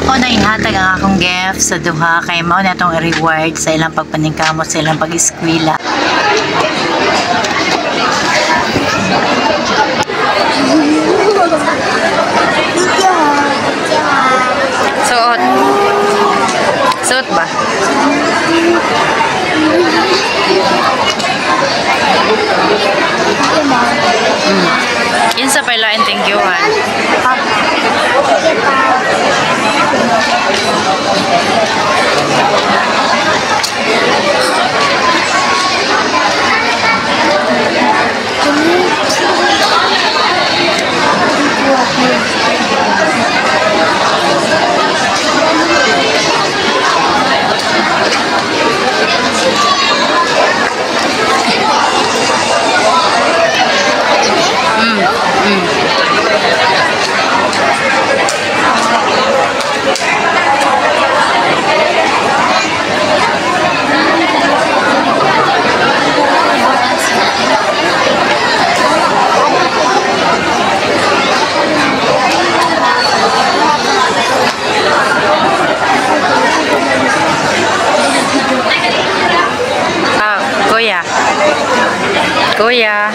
Ako na ihatag ang akong gift sa duha kay mao na itong reward sa ilang pagpaningkamot sa ilang pag-eskwela. Suot. Suot ba? Yun sa pailain, thank you, ha. Kuya.